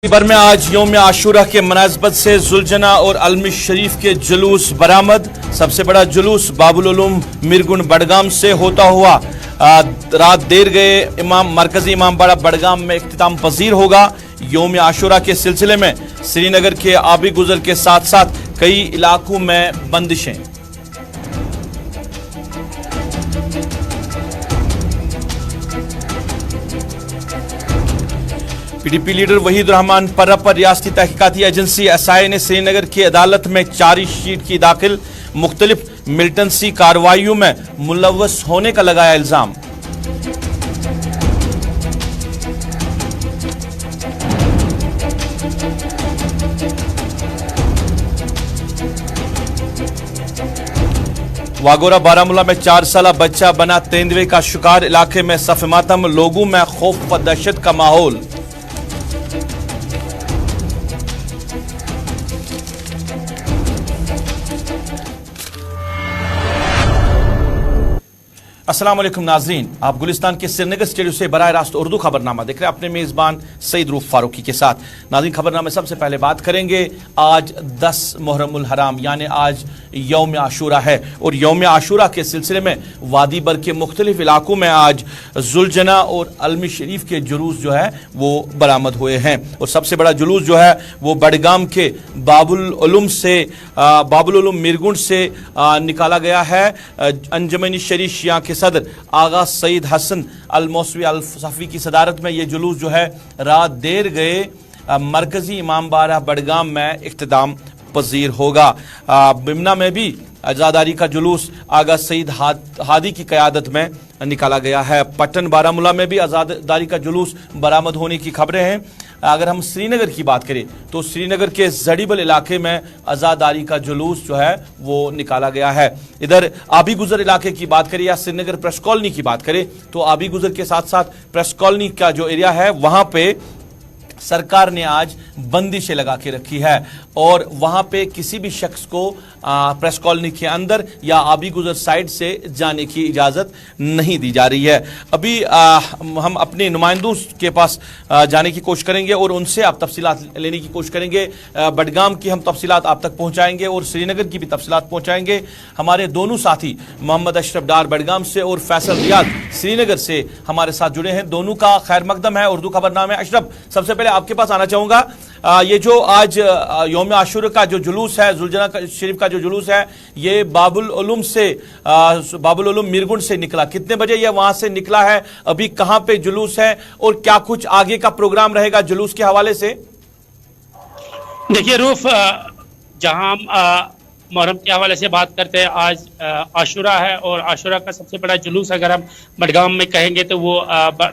भर में आज यौम आशूरा के मुनासबत से जुलजना और अलमी शरीफ के जुलूस बरामद। सबसे बड़ा जुलूस बाबुल उलूम मिरगुन बडगाम से होता हुआ रात देर गए मरकजी इमामबाड़ा बडगाम में इख्तिताम पजीर होगा। यौम आशूरा के सिलसिले में श्रीनगर के आबी गुजर के साथ साथ कई इलाकों में बंदिशें। पीडीपी लीडर वहीद रहमान पर्रा पर रियासती तहकीकाती एजेंसी एसआई ने श्रीनगर की अदालत में चार्जशीट की दाखिल। मुख्तलिफ मिलिटेंसी कार्रवाइयों में मुलव्वस होने का लगाया इल्जाम। वागोरा बारामूला में 4 साला बच्चा बना तेंदुए का शिकार। इलाके में सफ़े मातम, लोगों में खौफ व दहशत का माहौल। अस्सलाम वालेकुम नाज़रीन, आप गुलिस्तान के श्रीनगर स्टूडियो से बराह रास्त उर्दू खबरनामा देख रहे हैं अपने मेज़बान सईद रूफ फारूकी के साथ। नाज़रीन, खबरनामे सबसे पहले बात करेंगे आज 10 मुहर्रमुल हराम यानी आज यौम आशूरा है और यौम आशूरा के सिलसिले में वादी बर के मुख्तलिफ इलाकों में आज जुलजना और अलमी शरीफ के जुलूस जो है वो बरामद हुए हैं। और सबसे बड़ा जुलूस जो है वो बडगाम के बाबुल उलूम मिरगुंड से निकाला गया है। अंजमनी शरीफ शिया के सदर आगा सईद हसन अल मौसवी अल सफ़ी की सदारत में ये जुलूस जो है रात देर गए मरकजी इमामबाड़ा बडगाम में इख्तिताम पजीर होगा। बिमना में भी आज़ादारी का जुलूस आगा सईद हादी की क़यादत में निकाला गया है। पट्टन बारामूला में भी आज़ादारी का जुलूस बरामद होने की खबरें हैं। अगर हम श्रीनगर की बात करें तो श्रीनगर के जड़ीबल इलाके में आज़ादारी का जुलूस जो है वो निकाला गया है। इधर आबी गुजर इलाके की बात करें या श्रीनगर प्रेस कॉलोनी की बात करें तो आबी गुजर के साथ साथ प्रेस कॉलोनी का जो एरिया है वहाँ पे सरकार ने आज बंदिशें लगा के रखी है और वहां पे किसी भी शख्स को प्रेस कॉलोनी के अंदर या आबी गुजर साइड से जाने की इजाज़त नहीं दी जा रही है। अभी हम अपने नुमाइंदों के पास जाने की कोशिश करेंगे और उनसे आप तफसीलात लेने की कोशिश करेंगे। बडगाम की हम तफसीलात आप तक पहुंचाएंगे और श्रीनगर की भी तफसीलात पहुंचाएंगे। हमारे दोनों साथी मोहम्मद अशरफ डार बडगाम से और फैसल रियाद श्रीनगर से हमारे साथ जुड़े हैं। दोनों का खैर मकदम है उर्दू खबरनामे। अशरफ, सबसे पहले आपके पास आना चाहूंगा, ये जो आज यौम आशूरा का जो जुलूस है, जुलजना शरीफ का जो जुलूस है, ये बाबुल उलूम मिरगुंड से निकला। कितने बजे ये वहां से निकला है, अभी कहां पे जुलूस है और क्या कुछ आगे का प्रोग्राम रहेगा जुलूस के हवाले से? देखिए रूफ, जहां मुहर्रम के हवाले से बात करते हैं, आज आशूरा है और आशूरा का सबसे बड़ा जुलूस अगर हम बडगाम में कहेंगे तो वो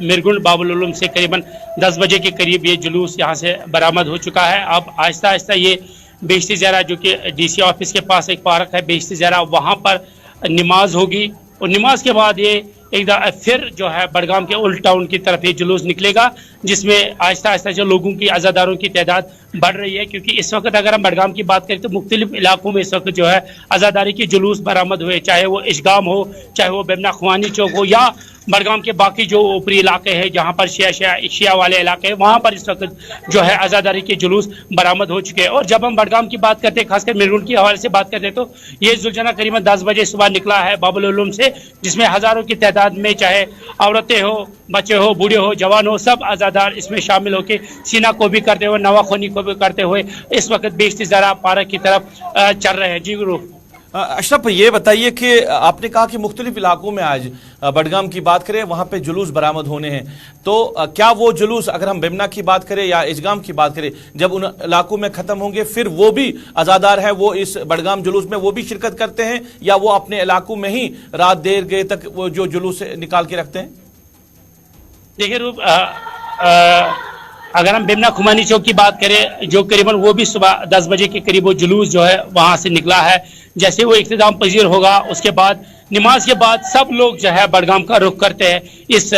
मिरगुंड बाबुल उलूम से करीबन 10 बजे के करीब ये जुलूस यहाँ से बरामद हो चुका है। अब आहिस्ता आहिस्ता ये बेशती ज़रा, जो कि डीसी ऑफिस के पास एक पार्क है बेशती ज़रा, वहाँ पर नमाज होगी और नमाज के बाद ये एक फिर जो है बडगाम के ओल्ड टाउन की तरफ ये जुलूस निकलेगा, जिसमें आहिस्ता आहिस्ता जो लोगों की आज़ादारों की तादाद बढ़ रही है। क्योंकि इस वक्त अगर हम बडगाम की बात करें तो मुख्तलिफ इलाकों में इस वक्त जो है आज़ादारी के जुलूस बरामद हुए, चाहे वो इशगाम हो, चाहे वो बेमना खुमानी चौक हो या बडगाम के बाकी जो ऊपरी इलाके हैं जहाँ पर शिया वाले इलाके हैं, वहाँ पर इस वक्त जो है आज़ादारी के जुलूस बरामद हो चुके हैं। और जब हम बडगाम की बात करते हैं, खासकर मिरगुंड के हवाले से बात करते हैं, तो ये जुलजना करीबन 10 बजे सुबह निकला है बाबुल उलूम से, जिसमें हज़ारों की तादाद में चाहे औरतें हो, बच्चे हो, बूढ़े हो, जवान हो, सब आज़ादार इसमें शामिल होकर सीना को भी करते हुए, नवाखोनी को भी करते हुए इस वक्त बेशती ज़रा पार्क की तरफ चल रहे हैं। जी गुरु अशरफ, ये बताइए कि आपने कहा कि मुख्तलिफ इलाकों में आज बडगाम की बात करें वहाँ पे जुलूस बरामद होने हैं, तो क्या वो जुलूस अगर हम बेमना की बात करें या इशगाम की बात करें, जब उन इलाकों में ख़त्म होंगे फिर वो भी आज़ादार है, वो इस बडगाम जुलूस में वो भी शिरकत करते हैं या वो अपने इलाकों में ही रात देर गए तक वो जो जुलूस निकाल के रखते हैं? देखिए रूप, अगर हम बेमना खुमानी चौक की बात करें, जो करीबन वो भी सुबह 10 बजे के करीब वो जुलूस जो है वहाँ से निकला है। जैसे वो इख्तिताम पजीर होगा उसके बाद नमाज के बाद सब लोग जो है बडगाम का रुख करते हैं इस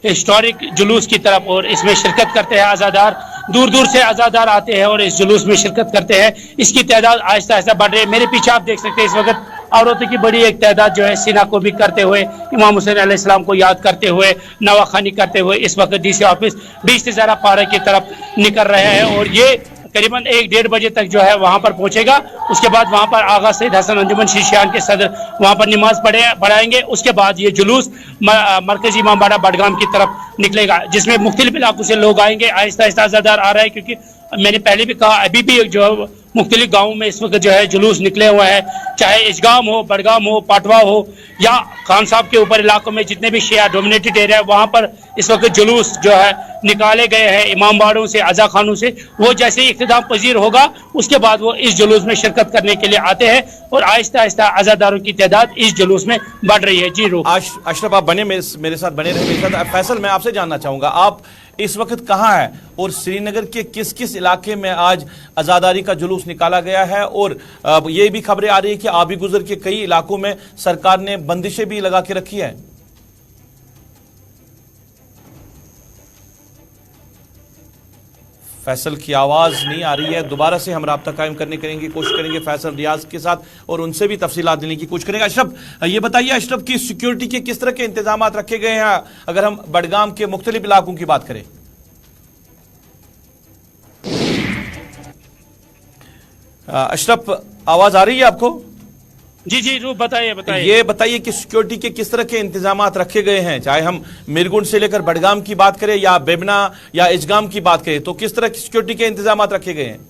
हिस्टोरिक जुलूस की तरफ और इसमें शिरकत करते हैं। आज़ादार दूर दूर से आज़ादार आते हैं और इस जुलूस में शिरकत करते हैं। इसकी तादाद आहिस्ता आहिस्ता बढ़ रही है। मेरे पीछे आप देख सकते हैं इस वक्त औरतों की बड़ी एक तादाद जो है सीना को भी करते हुए, इमाम हुसैन अलैहिस्सलाम को याद करते हुए, नवाखानी करते हुए इस वक्त डीसी ऑफिस 20 से ज़्यादा पारा की तरफ निकल रहे हैं और ये करीबन 1-1:30 बजे तक जो है वहां पर पहुंचेगा। उसके बाद वहां पर आगा सईद हसन अंजुमन शीशियान के सदर वहां पर नमाज पढ़ाएंगे। उसके बाद ये जुलूस मरकजी इमामबाड़ा बडगाम की तरफ निकलेगा, जिसमें मुख्तलिफ इलाकों से लोग आएंगे। आहिस्ता आहिस्ता आज़ादार आ रहा है, क्योंकि मैंने पहले भी कहा अभी भी जो मुख्तलिफ गाँवों में इस वक्त जो है जुलूस निकले हुए हैं, चाहे इजगाम हो, बडगाम हो, पाटवा हो या खान साहब के ऊपर इलाकों में जितने भी शिया डोमिनेटेड एरिया है वहां पर इस वक्त जुलूस जो है निकाले गए हैं इमाम बाड़ों से, अजा खानों से। वो जैसे ही इख्तिताम पजीर होगा उसके बाद वो इस जुलूस में शिरकत करने के लिए आते हैं और आहिस्ता आहिस्ता अजादारों की तादाद इस जुलूस में बढ़ रही है। जी रूफ अशरफ, आप बने मेरे साथ बने रहे मेरे साथ। फैसल, मैं आपसे जानना चाहूंगा, आप इस वक्त कहाँ है और श्रीनगर के किस किस इलाके में आज आज़ादारी का जुलूस निकाला गया है? और ये भी खबरें आ रही है कि आबी गुजर के कई इलाकों में सरकार ने बंदिशें भी लगा के रखी है। फैसल की आवाज़ नहीं आ रही है, दोबारा से हम राब्ता कायम करने कोशिश करेंगे फैसल रियाज के साथ और उनसे भी तफसीलात देने की कोशिश करेंगे। अशरफ, ये बताइए अशरफ की सिक्योरिटी के किस तरह के इंतजाम रखे गए हैं अगर हम बडगाम के मुख्तलिफ इलाकों की बात करें? अशरफ, आवाज़ आ रही है आपको? जी जी रूफ, बताइए ये बताइए कि सिक्योरिटी के किस तरह के इंतजाम रखे गए हैं, चाहे हम मिरगुंड से लेकर बडगाम की बात करें या बेबना या इजगाम की बात करें, तो किस तरह की सिक्योरिटी के इंतजाम रखे गए हैं?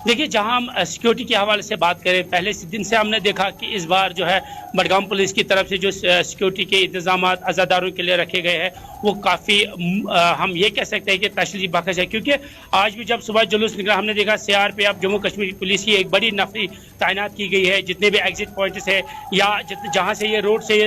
देखिए, जहां हम सिक्योरिटी के हवाले से बात करें, पहले दिन से हमने देखा कि इस बार जो है बडगाम पुलिस की तरफ से जो सिक्योरिटी के इंतजाम आज़ादारों के लिए रखे गए हैं वो काफ़ी हम ये कह सकते हैं कि तशरीफ बख्श है, क्योंकि आज भी जब सुबह जुलूस निकला हमने देखा CRPF जम्मू कश्मीर पुलिस की एक बड़ी नफरी तैनात की गई है। जितने भी एग्जिट पॉइंट्स है या जहाँ से ये रोड से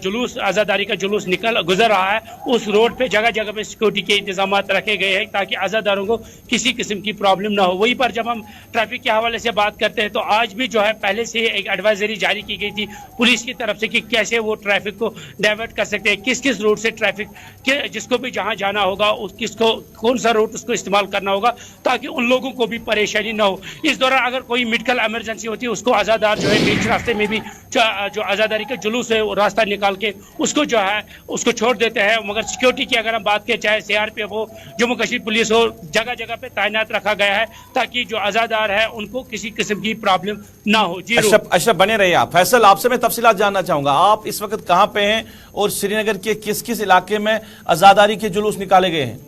जुलूस आज़ादारी का जुलूस गुजर रहा है उस रोड पे जगह जगह पे सिक्योरिटी के इंतजाम रखे गए हैं ताकि आज़ादारों को किसी किस्म की प्रॉब्लम ना हो। वहीं पर जब हम ट्रैफिक के हवाले से बात करते हैं तो आज भी जो है पहले से एक एडवाइजरी जारी की गई थी पुलिस की तरफ से कि कैसे वो ट्रैफिक को डाइवर्ट कर सकते हैं, किस किस रोड से ट्रैफिक के जिसको भी जहाँ जाना होगा किसको कौन सा रोड उसको इस्तेमाल करना होगा ताकि उन लोगों को भी परेशानी ना हो। इस दौरान अगर कोई मेडिकल इमरजेंसी होती है उसको आज़ादार जो है बीच रास्ते में भी जो आज़ादारी का जुलूस है वो रास्ता निकाल के उसको जो है उसको छोड़ देते हैं। मगर सिक्योरिटी की अगर हम बात करें, चाहे CRPF हो, जम्मू कश्मीर पुलिस हो, जगह जगह पे तैनात रखा गया है ताकि जो आज़ादार है उनको किसी किस्म की प्रॉब्लम ना हो। जी अशरफ बने रहिए आप। फैसल, आपसे मैं तफसीलात जानना चाहूंगा, आप इस वक्त कहां पे हैं और श्रीनगर के किस किस इलाके में आज़ादारी के जुलूस निकाले गए हैं?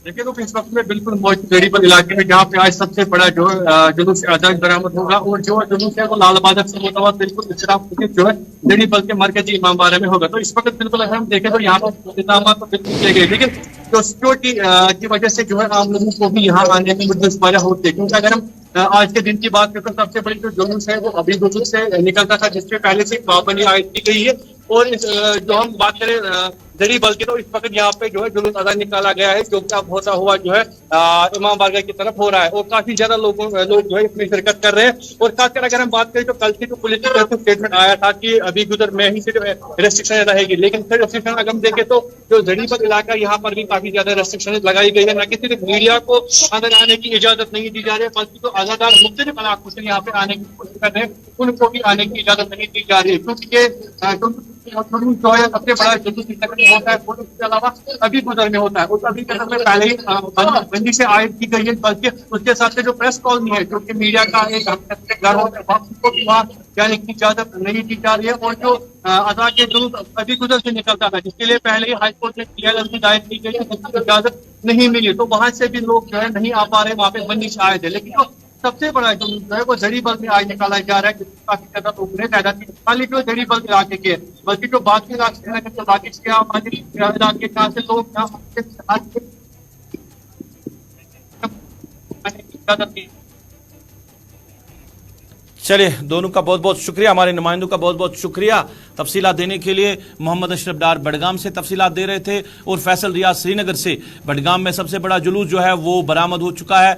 देखिए तो इस वक्त में बिल्कुल मौजूद इलाके में जहाँ पे आज सबसे बड़ा जो जुलूस आज़ाद बरामद होगा और जो जुलूस है वो लाल बहादुर से मुतवाद बिल्कुल जो है जड़ी बल के मरकजी इमामबाड़ा में होगा। तो इस वक्त बिल्कुल अगर हम देखें तो यहाँ पर इंतजाम तो बिल्कुल किए गए, लेकिन जो सिक्योरिटी की वजह से जो है आम लोगों को भी यहाँ आने में दुश्वारियां होती है। क्योंकि अगर हम आज के दिन की बात करें तो सबसे बड़ी जो जुलूस है वो अभी जुलूस से निकलता था जिसपे पहले से पाबंदी आयद की गई है। और जो हम बात करें जड़ी बल की तो इस वक्त यहाँ पे जो है जुलूस अदा निकाला गया है जो कि अब होता हुआ जो है इमाम बारगाह की तरफ हो रहा है और काफी ज्यादा लोग जो है इसमें शिरकत कर रहे हैं। और खासकर अगर हम बात करें तो कल से जो पुलिस की तरफ से स्टेटमेंट आया था कि अभी गुजर में ही से जो है रेस्ट्रिक्शन रहेगी, लेकिन फिर रेस्ट्रिक्शन अगर हम देखें तो जो जड़ी बल इलाका यहाँ पर भी काफी ज्यादा रेस्ट्रिक्शन लगाई गई है। न कि सिर्फ मीडिया को अंदर आने की इजाजत नहीं दी जा रही है बल्कि जो आज़ादार मुख्तलिफ इलाकों से यहाँ पे आने की कोशिश कर रहे हैं उनको भी आने की इजाजत नहीं दी जा रही है। क्योंकि ये जो है सबसे बड़ा जुलूस होता है इसके अलावा अभी गुजर में होता है और अभी गुजर में पहले ही बंदी से आयद की गई है, बल्कि उसके साथ से जो प्रेस कॉलोनी है जो कि मीडिया का एक घर होता है को भी वहाँ जाने की इजाजत नहीं दी जा रही है। और जो अदा के जुलूस अभी गुजर से निकलता था जिसके लिए पहले ही हाईकोर्ट ने PLL दायर की गई है जिसकी इजाजत नहीं मिली, तो वहां से भी लोग जो है नहीं आ पा रहे, वहाँ पे बंदी से आए थे। लेकिन जो सबसे बड़ा जुलूस जो है वो जड़ी बल में आज निकाला जा रहा है जिसमें काफी ज्यादा लोग ने तादाद की खाली जो जड़ी बल इलाके के बल्कि जो बाकी इलाके जो बाकी इलाके जहाँ से लोग चलिए, दोनों का बहुत बहुत शुक्रिया, हमारे नुमाइंदों का बहुत बहुत शुक्रिया तफसीलात देने के लिए। मोहम्मद अशरफ डार बडगाम से तफसीलात दे रहे थे और फैसल रियाज श्रीनगर से। बडगाम में सबसे बड़ा जुलूस जो है वो बरामद हो चुका है।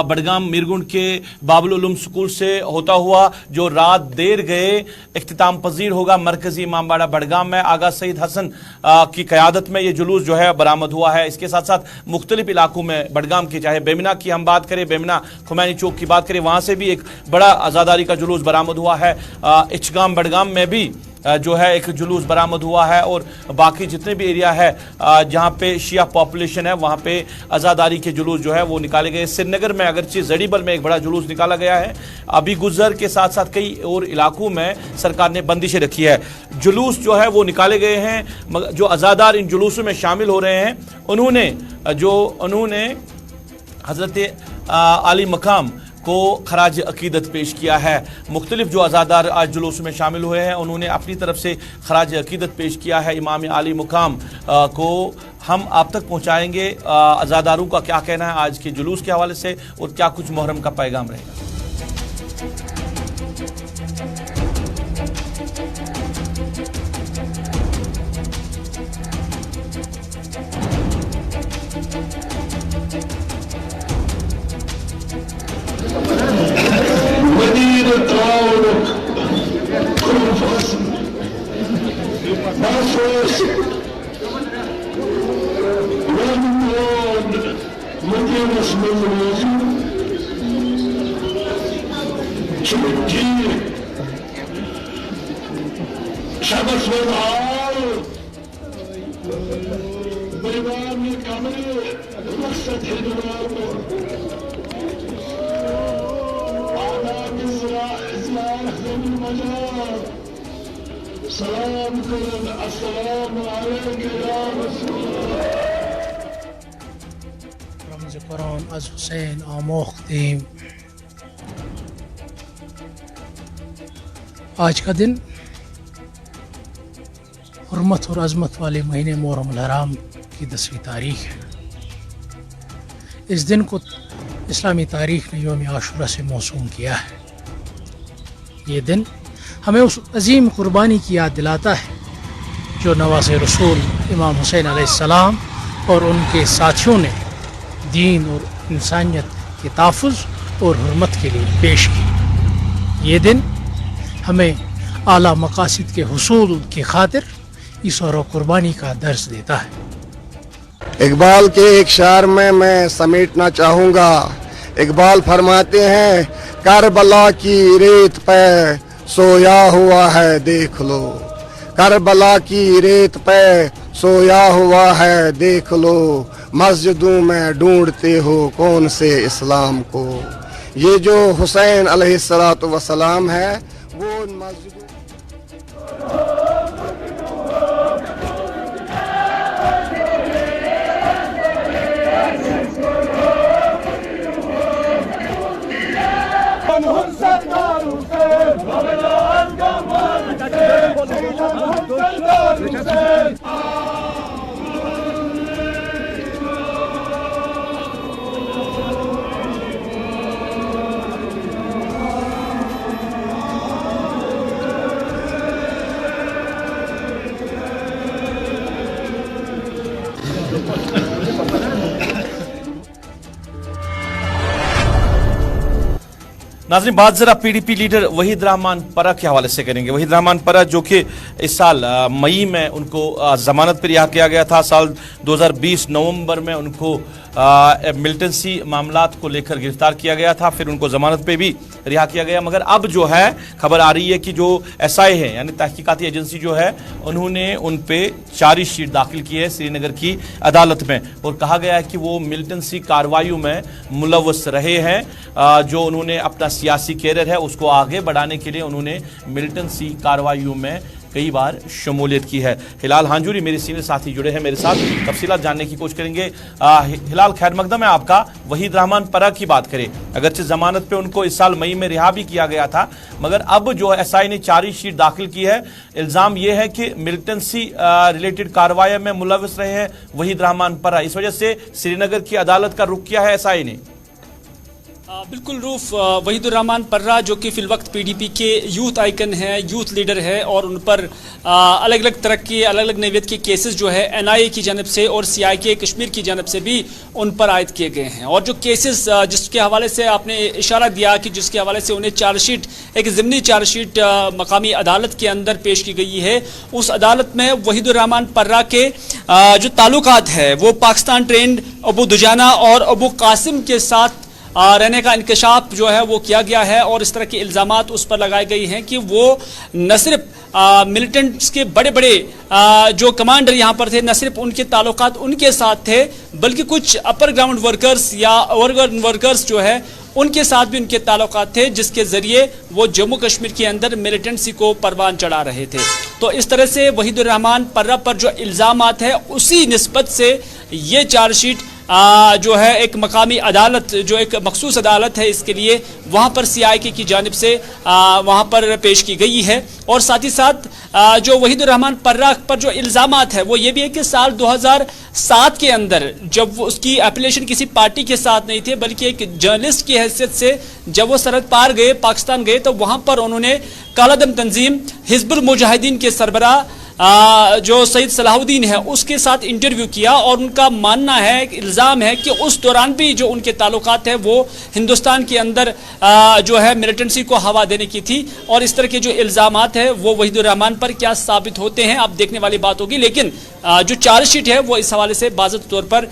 बडगाम मीरगुंड के बाबुल उलूम स्कूल से होता हुआ जो रात देर गए इख्तिताम पजीर होगा मरकजी इमामबाड़ा बडगाम में। आगा सईद हसन की क़यादत में ये जुलूस जो है बरामद हुआ है। इसके साथ साथ मुख्तलिफ इलाकों में बडगाम की, चाहे बेमिना की हम बात करें, बेमिना खुमैनी चौक की बात करें, वहाँ से भी एक बड़ा आज़ादारी का जुलूस बरामद हुआ है। इचगाम बडगाम में भी जो है एक जुलूस बरामद हुआ है और बाकी जितने भी एरिया है जहां पे शिया पॉपुलेशन है वहां पे आज़ादारी के जुलूस जो है वो निकाले गए। श्रीनगर में अगरचे जड़ीबल में एक बड़ा जुलूस निकाला गया है। अभी गुजर के साथ साथ कई और इलाकों में सरकार ने बंदिशें रखी है। जुलूस जो है वो निकाले गए हैं। जो अज़ादार इन जुलूसों में शामिल हो रहे हैं उन्होंने हज़रत आली मकाम को खराज अकीदत पेश किया है। मुख्तलिफ जो अज़ादार आज जुलूस में शामिल हुए हैं उन्होंने अपनी तरफ से खराज अकीदत पेश किया है। इमाम आली मुकाम को हम आप तक पहुँचाएँगे अज़ादारों का क्या कहना है आज के जुलूस के हवाले से और क्या कुछ मुहर्रम का पैगाम रहेगा। رمز قرآن از حسین آموختیم. آج کا دن حرمت اور عظمت والے مہینے محرم الحرام کی 10ویں تاریخ ہے. اس دن کو اسلامی تاریخ نے یوم عاشورہ سے موسوم کیا ہے. یہ دن ہمیں اس عظیم قربانی کی یاد دلاتا ہے جو نواز رسول امام حسین علیہ السلام اور ان کے ساتھیوں نے دین اور انسانیت کے تحفظ اور حرمت کے لیے پیش کی. یہ دن ہمیں اعلیٰ مقاصد کے حصول کی خاطر ایثار و قربانی کا درس دیتا ہے. اقبال کے ایک شعر میں سمیٹنا چاہوں گا. اقبال فرماتے ہیں کربلا کی ریت پہ سویا ہوا ہے دیکھ لو. کربلا کی ریت پہ سویا ہوا ہے دیکھ لو. مسجدوں میں ڈھونڈتے ہو کون سے اسلام کو. یہ جو حسین علیہ السلام ہے وہ مسجدوں नाज़रीन बात जरा पीडीपी लीडर वहीद रहमान परा के हवाले से करेंगे। वहीद रहमान परा जो कि इस साल मई में उनको जमानत पर रिहा किया गया था। साल 2020 नवंबर में उनको मिलिटेंसी मामलात को लेकर गिरफ्तार किया गया था, फिर उनको जमानत पे भी रिहा किया गया। मगर अब जो है खबर आ रही है कि जो एसआई है यानी तहकीकाती एजेंसी जो है उन्होंने उन पे चार्जशीट दाखिल की है श्रीनगर की अदालत में और कहा गया है कि वो मिलिटेंसी कार्रवाइयों में मुलव्वस रहे हैं। जो उन्होंने अपना सियासी कैरियर है उसको आगे बढ़ाने के लिए उन्होंने मिलिटेंसी कार्रवाइयों में कई बार शमूलियत की है। हिलाल हांजूरी मेरे सीनियर साथी जुड़े हैं मेरे साथ, तफसीलात जानने की कोशिश करेंगे। हिलाल खैर मकदम है आपका। वहीद रहमान परा की बात करें, अगरचे जमानत पे उनको इस साल मई में रिहा भी किया गया था, मगर अब जो एसआई ने चार्जशीट दाखिल की है, इल्ज़ाम ये है कि मिलिटेंसी रिलेटेड कार्रवाई में मुलव्वस रहे हैं वहीद रहमान परा। इस वजह से श्रीनगर की अदालत का रुख किया है एसआई ने। बिल्कुल रूफ, वहीद रहमान पर्रा जो कि फिल वक्त पीडीपी के यूथ आइकन है, यूथ लीडर है और उन पर अलग अलग तरह के अलग अलग नौयत के केसेस जो है एनआईए की जानब से और सीआईके कश्मीर की जानब से भी उन पर आयद किए गए हैं। और जो केसेस जिसके हवाले से आपने इशारा दिया कि जिसके हवाले से उन्हें चार्जशीट एक ज़िमनी चार्जशीट मकामी अदालत के अंदर पेश की गई है, उस अदालत में वहीद रहमान पर्रा के जो ताल्लुकात है वो पाकिस्तान ट्रेंड अबू दुजाना और अबू कासिम के साथ रहने का इंकशाफ जो है वो किया गया है और इस तरह के इल्ज़ामात उस पर लगाए गए हैं कि वो न सिर्फ मिलिटेंट्स के बड़े बड़े जो कमांडर यहाँ पर थे, न सिर्फ उनके ताल्लुकात उनके साथ थे बल्कि कुछ अपर ग्राउंड वर्कर्स या ओवरग्राउंड वर्कर्स जो है उनके साथ भी उनके ताल्लुकात थे, जिसके जरिए वो जम्मू कश्मीर के अंदर मिलिटेंसी को परवान चढ़ा रहे थे। तो इस तरह से वहीदुर रहमान पर्रा पर जो इल्ज़ामात है उसी निस्बत से ये चार्जशीट जो है एक मकामी अदालत, जो एक मखसूस अदालत है इसके लिए, वहाँ पर CIK की जानिब से वहाँ पर पेश की गई है। और साथ ही साथ जो वहीदुर रहमान पर्रा पर जो इल्ज़ामात है वो ये भी है कि साल 2007 के अंदर जब उसकी एफिलिएशन किसी पार्टी के साथ नहीं थे बल्कि एक जर्नलिस्ट की हैसियत से जब वो सरहद पार गए, पाकिस्तान गए, तो वहाँ पर उन्होंने कालादम तंजीम हिजबुल मुजाहिदीन के सरबराह जो सईद सलाहुद्दीन है उसके साथ इंटरव्यू किया और उनका मानना है, इल्ज़ाम है कि उस दौरान भी जो उनके ताल्लुकात है वो हिंदुस्तान के अंदर जो है मिलिटेंसी को हवा देने की थी। और इस तरह के जो इल्ज़ामात है वो वहीदुर रहमान पर क्या साबित होते हैं अब देखने वाली बात होगी, लेकिन जो चार्जशीट है वो इस हवाले से बाज़ाब्ता तौर पर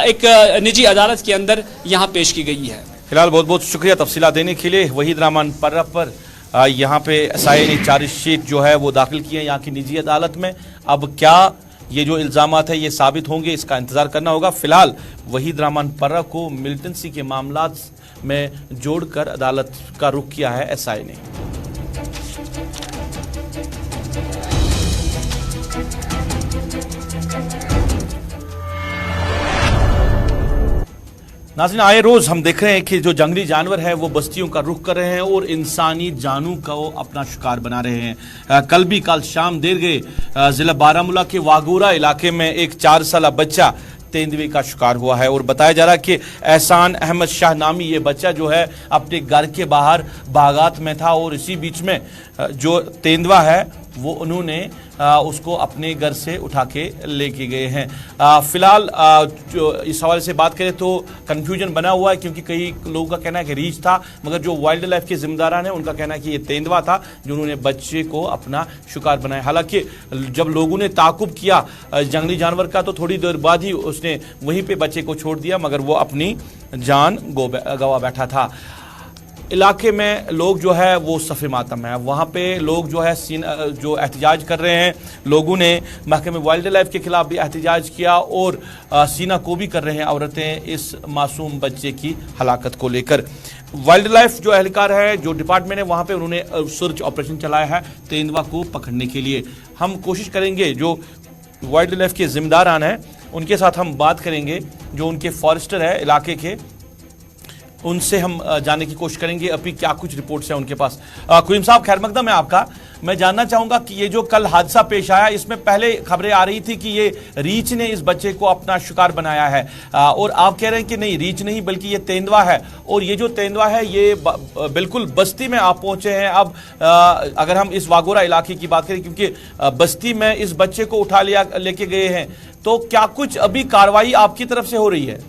एक निजी अदालत के अंदर यहाँ पेश की गई है। फिलहाल बहुत बहुत शुक्रिया तफसीलात देने के लिए। वहीद रहमान पर्रा पर यहाँ पे SIA ने चार्जशीट जो है वो दाखिल की है यहाँ की निजी अदालत में। अब क्या ये जो इल्ज़ामात है ये साबित होंगे, इसका इंतज़ार करना होगा। फिलहाल वहीद रहमान पर्रा को मिलिटेंसी के मामलात में जोड़कर अदालत का रुख किया है SIA ने। नाज़रीन, आए रोज़ हम देख रहे हैं कि जो जंगली जानवर है वो बस्तियों का रुख कर रहे हैं और इंसानी जानों का वो अपना शिकार बना रहे हैं। कल शाम देर गए ज़िला बारामूला के वागोरा इलाके में एक 4 साल बच्चा तेंदुए का शिकार हुआ है और बताया जा रहा है कि एहसान अहमद शाह नामी ये बच्चा जो है अपने घर के बाहर बागात में था और इसी बीच में जो तेंदुआ है वो उन्होंने उसको अपने घर से उठा के लेके गए हैं। फिलहाल जो इस हवाले से बात करें तो कन्फ्यूजन बना हुआ है क्योंकि कई लोगों का कहना है कि रीछ था, मगर जो वाइल्ड लाइफ के जिम्मेदारान हैं उनका कहना है कि ये तेंदुआ था जो उन्होंने बच्चे को अपना शिकार बनाया। हालांकि जब लोगों ने ताकुब किया जंगली जानवर का तो थोड़ी देर बाद ही उसने वहीं पे बच्चे को छोड़ दिया, मगर वो अपनी जान गवा बैठा था। इलाके में लोग जो है वो सफ़े मातम है, वहाँ पे लोग जो है जो एहतजाज कर रहे हैं। लोगों ने महकमे वाइल्ड लाइफ के खिलाफ भी एहतजाज किया और सीना को भी कर रहे हैं औरतें इस मासूम बच्चे की हलाकत को लेकर। वाइल्ड लाइफ जो एहलकार है, जो डिपार्टमेंट है, वहाँ पे उन्होंने सर्च ऑपरेशन चलाया है तेंदुआ को पकड़ने के लिए। हम कोशिश करेंगे जो वाइल्ड लाइफ के जिम्मेदारान हैं उनके साथ हम बात करेंगे, जो उनके फॉरेस्टर है इलाके के, उनसे हम जानने की कोशिश करेंगे अभी क्या कुछ रिपोर्ट्स हैं उनके पास। कुलीम साहब, खैर मकदम है आपका। मैं जानना चाहूँगा कि ये जो कल हादसा पेश आया इसमें पहले खबरें आ रही थी कि ये रीछ ने इस बच्चे को अपना शिकार बनाया है और आप कह रहे हैं कि नहीं, रीछ नहीं बल्कि ये तेंदुआ है। और ये जो तेंदुआ है ये बिल्कुल बस्ती में आप पहुँचे हैं। अब अगर हम इस वागोरा इलाके की बात करें, क्योंकि बस्ती में इस बच्चे को उठा लेके गए हैं, तो क्या कुछ अभी कार्रवाई आपकी तरफ से हो रही है?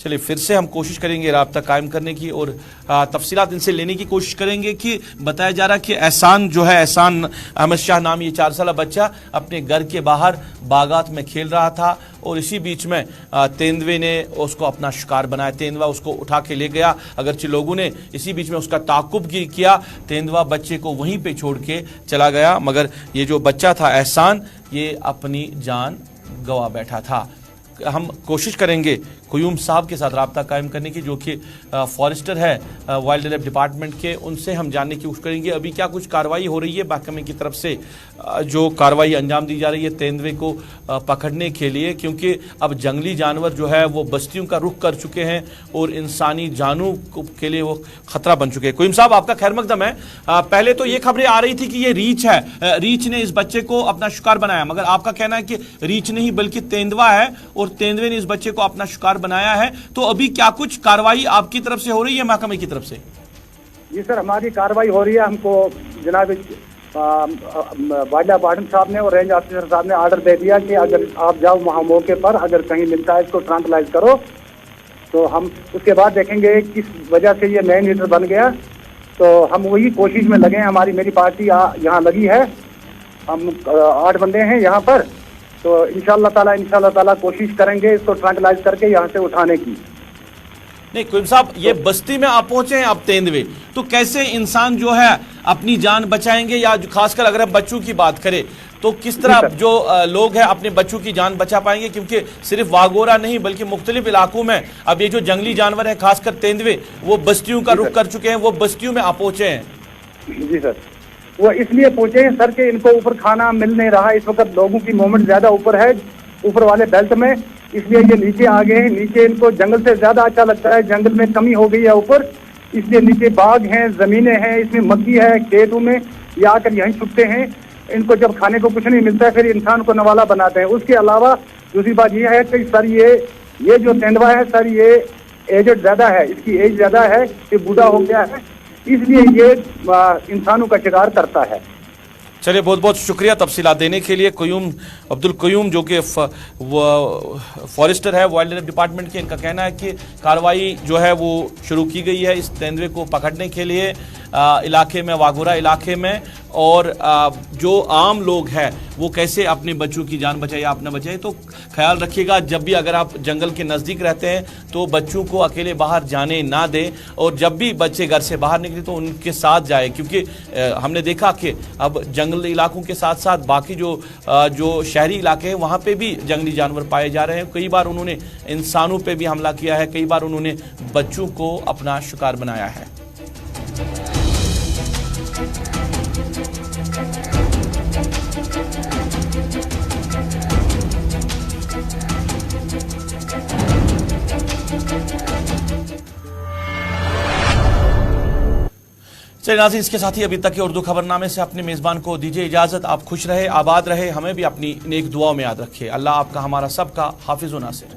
चलिए फिर से हम कोशिश करेंगे राब्ता कायम करने की और तफसीलात इनसे लेने की कोशिश करेंगे कि बताया जा रहा है कि एहसान जो है, एहसान अहमद शाह नाम ये 4 साल बच्चा अपने घर के बाहर बागात में खेल रहा था और इसी बीच में तेंदुए ने उसको अपना शिकार बनाया। तेंदुआ उसको उठा के ले गया, अगरचे लोगों ने इसी बीच में उसका ताकुब किया। तेंदुआ बच्चे को वहीं पे छोड़ के चला गया, मगर ये जो बच्चा था एहसान, ये अपनी जान गवा बैठा था। हम कोशिश करेंगे क्यूम साहब के साथ राब्ता कायम करने की, जो कि फॉरेस्टर है वाइल्ड लाइफ डिपार्टमेंट के, उनसे हम जानने की कोशिश करेंगे अभी क्या कुछ कार्रवाई हो रही है महकमे की तरफ से, जो कार्रवाई अंजाम दी जा रही है तेंदुए को पकड़ने के लिए, क्योंकि अब जंगली जानवर जो है वो बस्तियों का रुख कर चुके हैं और इंसानी जानों के लिए वो खतरा बन चुके हैं। क्यूम साहब, आपका खैर मकदम है। पहले तो ये खबरें आ रही थी कि ये रीछ है, रीछ ने इस बच्चे को अपना शिकार बनाया, मगर आपका कहना है कि रीछ नहीं बल्कि तेंदुआ है और तेंदुए ने इस बच्चे को अपना शिकार बनाया है। तो अभी क्या कुछ कार्रवाई आपकी तरफ से हो रही है महकमे की तरफ से? जी सर, हमारी कार्रवाई हो रही है। हमको जनाब वाइल्ड लाइफ वार्डन साहब ने और रेंज ऑफिसर साहब ने ऑर्डर दे दिया कि अगर आप जाओ वहाँ मौके पर, अगर कहीं मिलता है इसको ट्रांसलाइज करो। तो हम उसके बाद देखेंगे किस वजह से ये मेन लीडर बन गया। तो हम वही कोशिश में लगे हैं, मेरी पार्टी यहाँ लगी है। हम 8 बंदे हैं यहाँ पर, तो इंशाल्लाह ताला कोशिश करेंगे इसको ट्रांसलाइज करके यहाँ से उठाने की। नहीं कोयम साहब, ये बस्ती में आप पहुंचे हैं अब तेंदुए, तो कैसे इंसान जो है अपनी जान बचाएंगे, या खासकर अगर हम बच्चों की बात करें तो किस तरह जो लोग हैं अपने बच्चों की जान बचा पाएंगे, क्योंकि सिर्फ वागोरा नहीं बल्कि मुख्तलिफ इलाकों में अब ये जो जंगली जानवर हैं खासकर तेंदुए वो बस्तियों का रुख कर चुके हैं, वो बस्तियों में आप पहुंचे हैं। जी सर, वो इसलिए पहुंचे हैं सर कि इनको ऊपर खाना मिल नहीं रहा, इस वक्त लोगों की मूवमेंट ज्यादा ऊपर है, ऊपर वाले बेल्ट में, इसलिए ये नीचे आ गए हैं। नीचे इनको जंगल से ज्यादा अच्छा लगता है, जंगल में कमी हो गई है ऊपर, इसलिए नीचे बाग हैं, जमीनें हैं, इसमें मक्की है, खेतों में ये आकर यहीं छुपते हैं। इनको जब खाने को कुछ नहीं मिलता है फिर इंसान को नवाला बनाते हैं। उसके अलावा दूसरी बात ये है कि सर ये जो तेंदुआ है सर, ये एजेड ज्यादा है, इसकी एज ज्यादा है, ये बूढ़ा हो गया है, इसलिए ये इंसानों का शिकार करता है। चलिए, बहुत बहुत शुक्रिया तफसीलात देने के लिए। क्यूम अब्दुल क्यूम जो कि फॉरेस्टर है वाइल्ड लाइफ डिपार्टमेंट के, इनका कहना है कि कार्रवाई जो है वो शुरू की गई है इस तेंदुए को पकड़ने के लिए इलाके में, वागोरा इलाके में, और जो आम लोग हैं वो कैसे अपने बच्चों की जान बचाए या अपना बचाए। तो ख्याल रखिएगा, जब भी अगर आप जंगल के नज़दीक रहते हैं तो बच्चों को अकेले बाहर जाने ना दें, और जब भी बच्चे घर से बाहर निकले तो उनके साथ जाए, क्योंकि हमने देखा कि अब जंगली इलाकों के साथ साथ बाकी जो शहरी इलाके हैं वहाँ पे भी जंगली जानवर पाए जा रहे हैं। कई बार उन्होंने इंसानों पे भी हमला किया है, कई बार उन्होंने बच्चों को अपना शिकार बनाया है। चलिए नाज़रीन, इसके साथ ही अभी तक के उर्दू खबरनामे से अपने मेज़बान को दीजिए इजाज़त। आप खुश रहे, आबाद रहे, हमें भी अपनी नेक दुआओं में याद रखिए। अल्लाह आपका हमारा सबका हाफिज़ व नासिर।